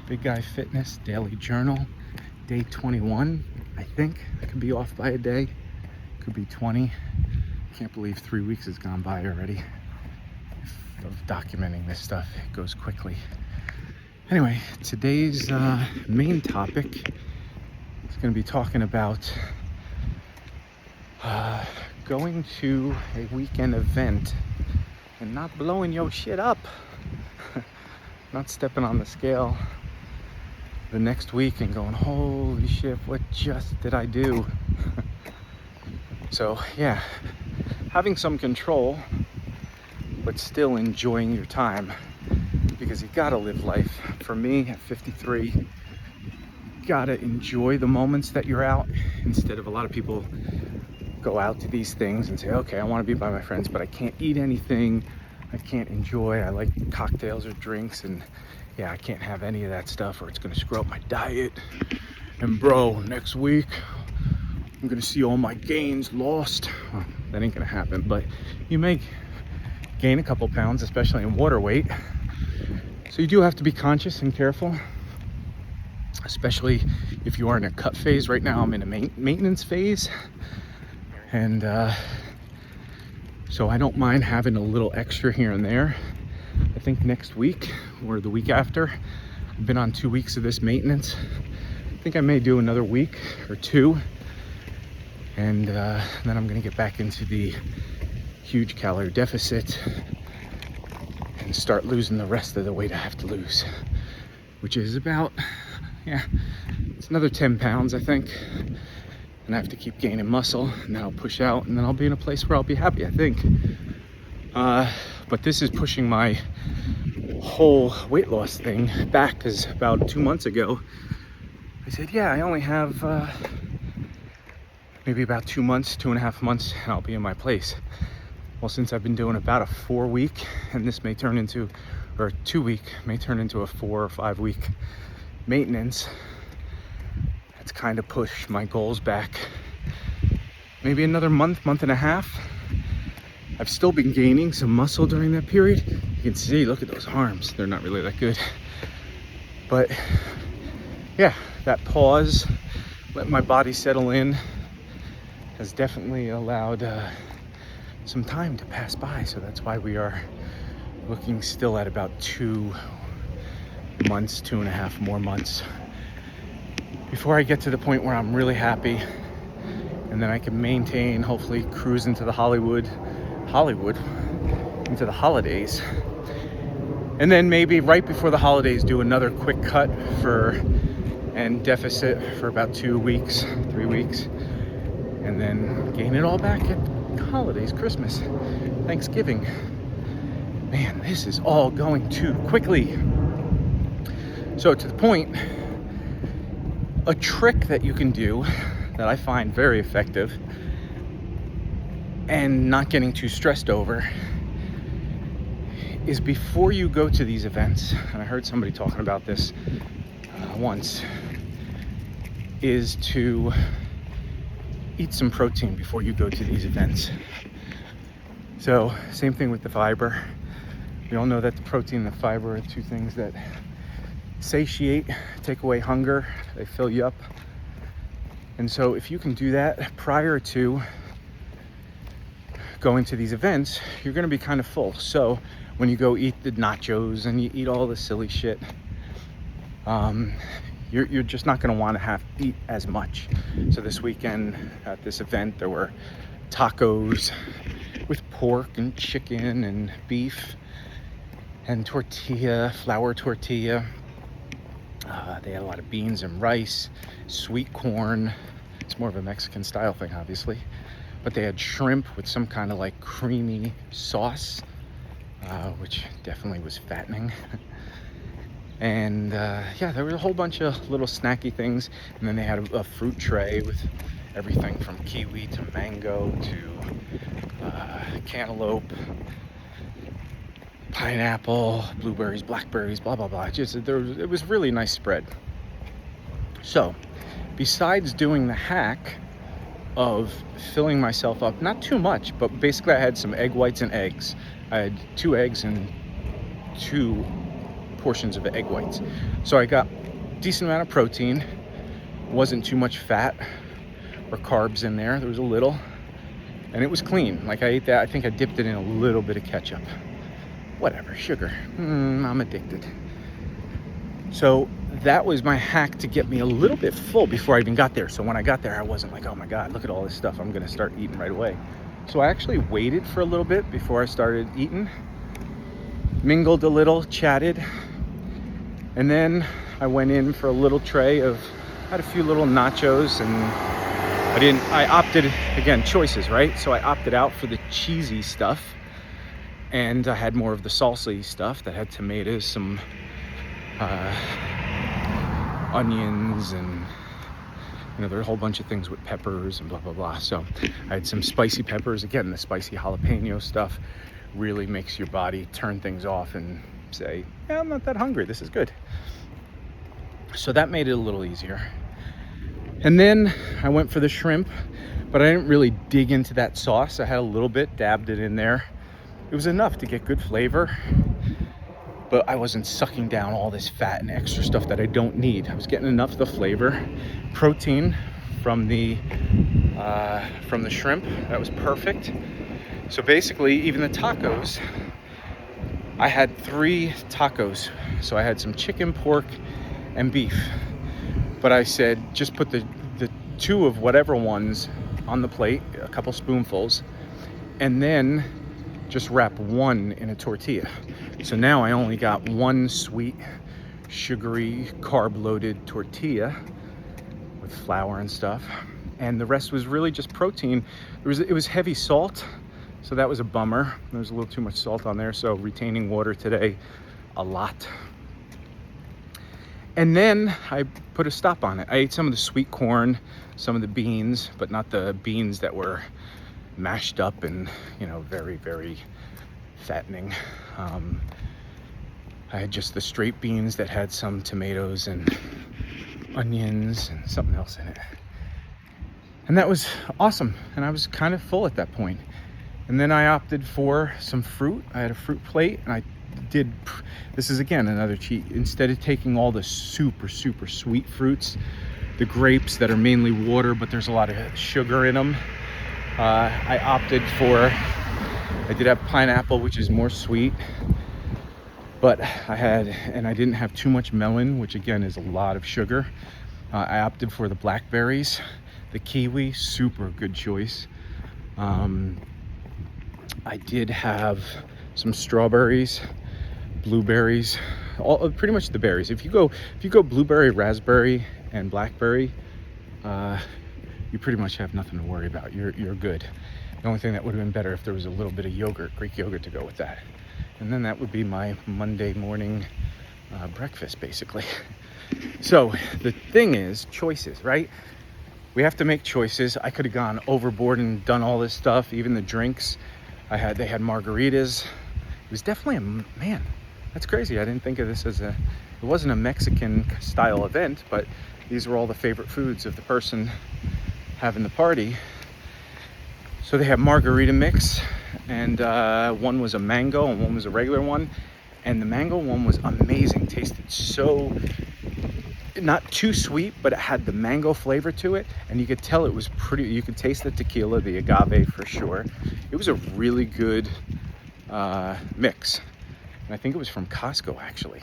Big Guy Fitness Daily Journal, day 21, I think. I could be off by a day, could be 20. Can't believe 3 weeks has gone by already of documenting this stuff. It goes quickly. Anyway, today's main topic is going to be talking about going to a weekend event and not blowing your shit up. Not stepping on the scale the next week and going, holy shit, what just did I do? So yeah, having some control, but still enjoying your time, because you gotta live life. For me, at 53, you gotta enjoy the moments that you're out, instead of a lot of people go out to these things and say, okay, I want to be by my friends, but I can't eat anything, I can't enjoy, I like cocktails or drinks, and yeah, I can't have any of that stuff or it's gonna screw up my diet. And bro, next week I'm gonna see all my gains lost. Well, that ain't gonna happen, but you may gain a couple pounds, especially in water weight. So you do have to be conscious and careful, especially if you are in a cut phase. Right now I'm in a maintenance phase, and so I don't mind having a little extra here and there. I think next week or the week after, I've been on 2 weeks of this maintenance. I think I may do another week or two, and then I'm gonna get back into the huge calorie deficit and start losing the rest of the weight I have to lose, which is about, yeah, it's another 10 pounds, I think. And I have to keep gaining muscle, and then I'll push out, and then I'll be in a place where I'll be happy, I think. But this is pushing my whole weight loss thing back, because about 2 months ago, I said, yeah, I only have maybe about 2 months, 2.5 months, and I'll be in my place. Well, since I've been doing about a 4 week, and this may turn into, or 2 week, may turn into a 4 or 5 week maintenance, it's kind of pushed my goals back maybe another month, month and a half. I've still been gaining some muscle during that period. You can see, look at those arms. They're not really that good. But yeah, that pause, let my body settle in, has definitely allowed some time to pass by. So that's why we are looking still at about 2 months, 2.5 more months before I get to the point where I'm really happy, and then I can maintain, hopefully cruise into the Hollywood, into the holidays. And then maybe right before the holidays, do another quick cut and deficit for about 2 weeks, 3 weeks, and then gain it all back at holidays, Christmas, Thanksgiving. Man, this is all going too quickly. So to the point, a trick that you can do that I find very effective and not getting too stressed over is, before you go to these events, and I heard somebody talking about this once, is to eat some protein before you go to these events. So same thing with the fiber. We all know that the protein and the fiber are two things that satiate, take away hunger, they fill you up. And so if you can do that prior to going to these events, you're gonna be kind of full. So when you go eat the nachos and you eat all the silly shit, you're just not gonna wanna have to eat as much. So this weekend at this event, there were tacos with pork and chicken and beef and tortilla, flour tortilla. They had a lot of beans and rice, sweet corn. It's more of a Mexican style thing, obviously. But they had shrimp with some kind of like creamy sauce, which definitely was fattening. And yeah, there was a whole bunch of little snacky things. And then they had a fruit tray with everything from kiwi to mango to cantaloupe, pineapple, blueberries, blackberries, blah, blah, blah. It was really a nice spread. So besides doing the hack of filling myself up, not too much, but basically I had some egg whites and eggs. I had 2 eggs and 2 portions of egg whites. So I got decent amount of protein, wasn't too much fat or carbs in there. There was a little, and it was clean. Like I ate that, I think I dipped it in a little bit of ketchup. Whatever, sugar. I'm addicted. So that was my hack to get me a little bit full before I even got there. So when I got there, I wasn't like, oh my God, look at all this stuff. I'm gonna start eating right away. So I actually waited for a little bit before I started eating, mingled a little, chatted, and then I went in for a little tray of, had a few little nachos, and I opted, again, choices, right? So I opted out for the cheesy stuff, and I had more of the salsa-y stuff that had tomatoes, some onions, and there are a whole bunch of things with peppers and blah blah blah. So I had some spicy peppers. Again, the spicy jalapeno stuff really makes your body turn things off and say, yeah, I'm not that hungry, this is good. So that made it a little easier. And then I went for the shrimp, but I didn't really dig into that sauce. I had a little bit, dabbed it in there. It was enough to get good flavor, but I wasn't sucking down all this fat and extra stuff that I don't need. I was getting enough of the flavor, protein from the shrimp. That was perfect. So basically, even the tacos, I had 3 tacos. So I had some chicken, pork, and beef. But I said, just put the 2 of whatever ones on the plate, a couple spoonfuls, and then just wrap 1 in a tortilla. So now I only got 1 sweet, sugary, carb-loaded tortilla with flour and stuff, and the rest was really just protein. It was heavy salt, so that was a bummer. There was a little too much salt on there, so retaining water today a lot. And then I put a stop on it. I ate some of the sweet corn, some of the beans, but not the beans that were mashed up and, very, very fattening. I had just the straight beans that had some tomatoes and onions and something else in it. And that was awesome. And I was kind of full at that point. And then I opted for some fruit. I had a fruit plate, and this is again another cheat. Instead of taking all the super, super sweet fruits, the grapes that are mainly water, but there's a lot of sugar in them, I opted for, I did have pineapple, which is more sweet, but I didn't have too much melon, which again is a lot of sugar. I opted for the blackberries, the kiwi, super good choice. I did have some strawberries, blueberries, pretty much the berries. If you go blueberry, raspberry, and blackberry, you pretty much have nothing to worry about. You're good. The only thing that would have been better if there was a little bit of yogurt, Greek yogurt, to go with that. And then that would be my Monday morning breakfast, basically. So the thing is, choices, right? We have to make choices. I could have gone overboard and done all this stuff, even the drinks. They had margaritas. It was definitely man, that's crazy. I didn't think of this it wasn't a Mexican style event, but these were all the favorite foods of the person having the party. So they had margarita mix, and one was a mango and one was a regular one. And the mango one was amazing. Tasted so, not too sweet, but it had the mango flavor to it, and you could tell it was you could taste the tequila, the agave for sure. It was a really good mix, and I think it was from Costco, actually.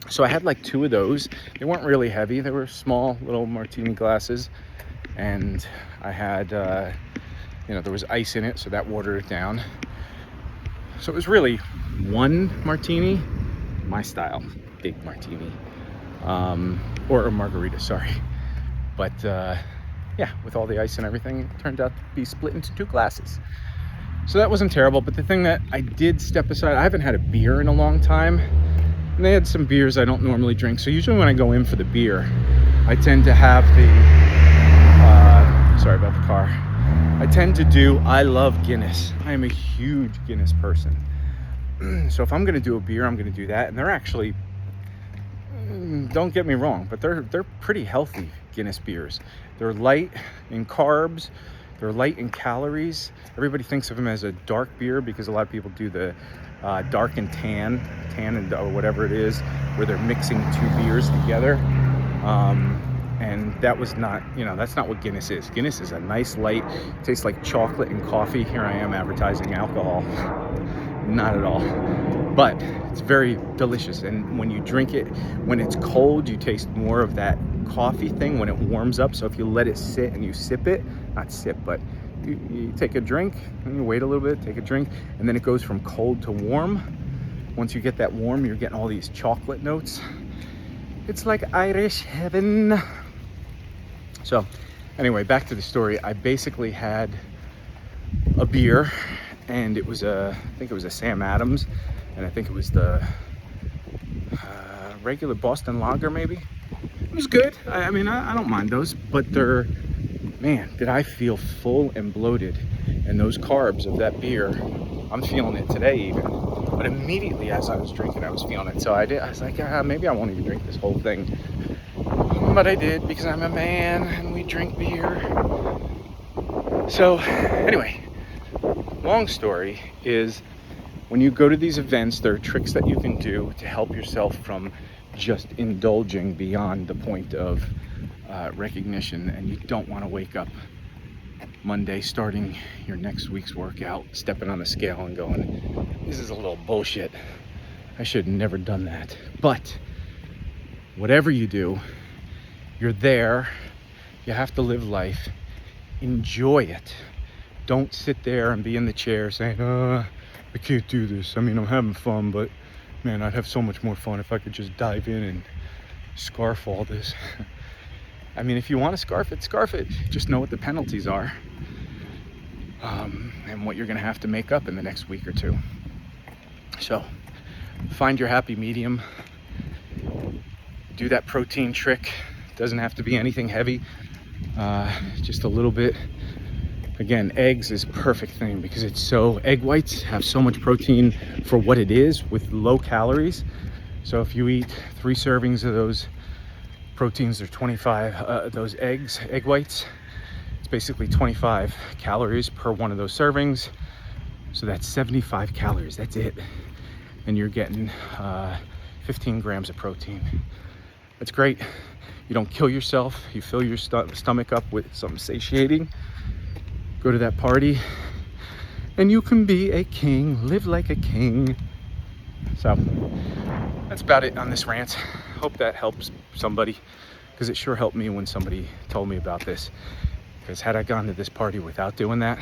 So I had like 2 of those. They weren't really heavy. They were small little martini glasses, and I had there was ice in it, so that watered it down. So it was really 1 martini, my style, big martini. Or a margarita, sorry. But yeah, with all the ice and everything, it turned out to be split into 2 glasses. So that wasn't terrible. But the thing that I did step aside, I haven't had a beer in a long time. And they had some beers I don't normally drink. So usually when I go in for the beer, I tend to have sorry about the car. I love Guinness. I am a huge Guinness person. So if I'm going to do a beer, I'm going to do that. And they're actually, don't get me wrong, but they're pretty healthy Guinness beers. They're light in carbs. They're light in calories. Everybody thinks of them as a dark beer because a lot of people do the dark and tan and or whatever it is, where they're mixing two beers together. And that was not, that's not what Guinness is. Guinness is a nice light, tastes like chocolate and coffee. Here I am advertising alcohol. Not at all. But it's very delicious. And when you drink it, when it's cold, you taste more of that coffee thing when it warms up. So if you let it sit and you sip it, not sip, but you take a drink and you wait a little bit, take a drink, and then it goes from cold to warm. Once you get that warm, you're getting all these chocolate notes. It's like Irish heaven. So anyway, back to the story. I basically had a beer, and it was I think it was a Sam Adams, and I think it was the regular Boston Lager maybe. It was good. I mean, I don't mind those, but man, did I feel full and bloated. And those carbs of that beer, I'm feeling it today even. But immediately as I was drinking, I was feeling it. So I was like, maybe I won't even drink this whole thing. But I did, because I'm a man and we drink beer. So anyway, long story is, when you go to these events, there are tricks that you can do to help yourself from just indulging beyond the point of recognition. And you don't want to wake up Monday starting your next week's workout, stepping on the scale and going, this is a little bullshit. I should have never done that. But whatever you do, you're there. You have to live life. Enjoy it. Don't sit there and be in the chair saying, I can't do this. I mean, I'm having fun, but man, I'd have so much more fun if I could just dive in and scarf all this. I mean, if you want to scarf it, scarf it. Just know what the penalties are, and what you're going to have to make up in the next week or two. So find your happy medium. Do that protein trick. Doesn't have to be anything heavy. Just a little bit. Again, eggs is a perfect thing because egg whites have so much protein for what it is with low calories. So if you eat 3 servings of those proteins, are 25, those egg whites, it's basically 25 calories per one of those servings. So that's 75 calories, that's it. And you're getting 15 grams of protein. That's great. You don't kill yourself. You fill your stomach up with something satiating. Go to that party and you can be a king, live like a king. So that's about it on this rant. Hope that helps somebody, because it sure helped me when somebody told me about this. Because had I gone to this party without doing that,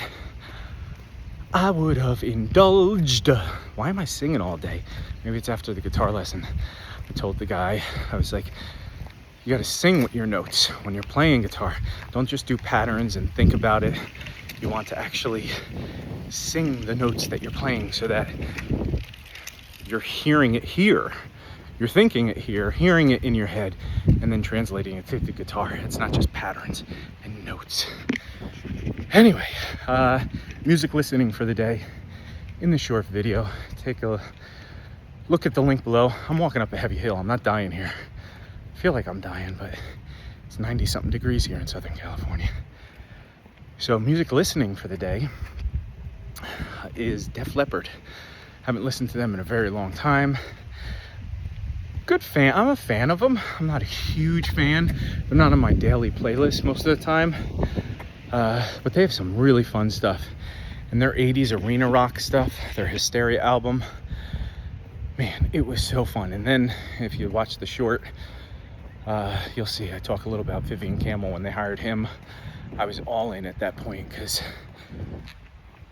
I would have indulged. Why am I singing all day? Maybe it's after the guitar lesson. I told the guy, I was like, you got to sing with your notes when you're playing guitar. Don't just do patterns and think about it. You want to actually sing the notes that you're playing so that you're hearing it here. You're thinking it here, hearing it in your head, and then translating it to the guitar. It's not just patterns and notes. Anyway, music listening for the day in the short video. Take a look at the link below. I'm walking up a heavy hill. I'm not dying here. I feel like I'm dying, but it's 90-something degrees here in Southern California. So music listening for the day is Def Leppard. Haven't listened to them in a very long time. Good fan. I'm a fan of them. I'm not a huge fan. They're not on my daily playlist most of the time. But they have some really fun stuff. And their 80s arena rock stuff, their Hysteria album, man, it was so fun. And then if you watch the short, you'll see I talk a little about Vivian Campbell. When they hired him, I was all in at that point because,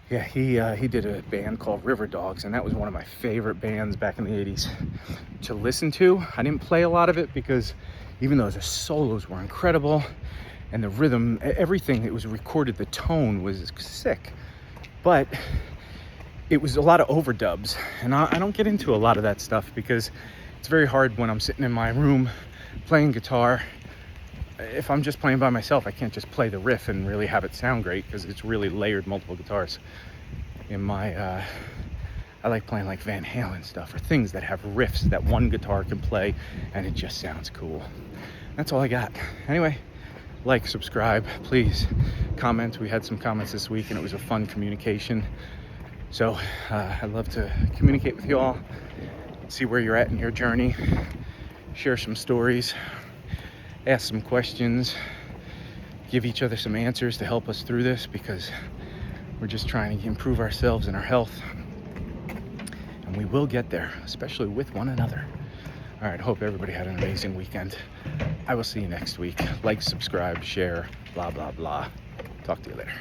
yeah, he did a band called River Dogs, and that was one of my favorite bands back in the 80s to listen to. I didn't play a lot of it because even though the solos were incredible and the rhythm, everything that was recorded, the tone was sick, but it was a lot of overdubs, and I don't get into a lot of that stuff because it's very hard when I'm sitting in my room playing guitar. If I'm just playing by myself, I can't just play the riff and really have it sound great because it's really layered multiple guitars. In my, I like playing like Van Halen stuff or things that have riffs that one guitar can play and it just sounds cool. That's all I got. Anyway, like, subscribe, please comment. We had some comments this week and it was a fun communication. So I'd love to communicate with you all, see where you're at in your journey, share some stories, ask some questions, give each other some answers to help us through this, because we're just trying to improve ourselves and our health, and we will get there, especially with one another. All right, hope everybody had an amazing weekend. I will see you next week. Like, subscribe, share, blah, blah, blah. Talk to you later.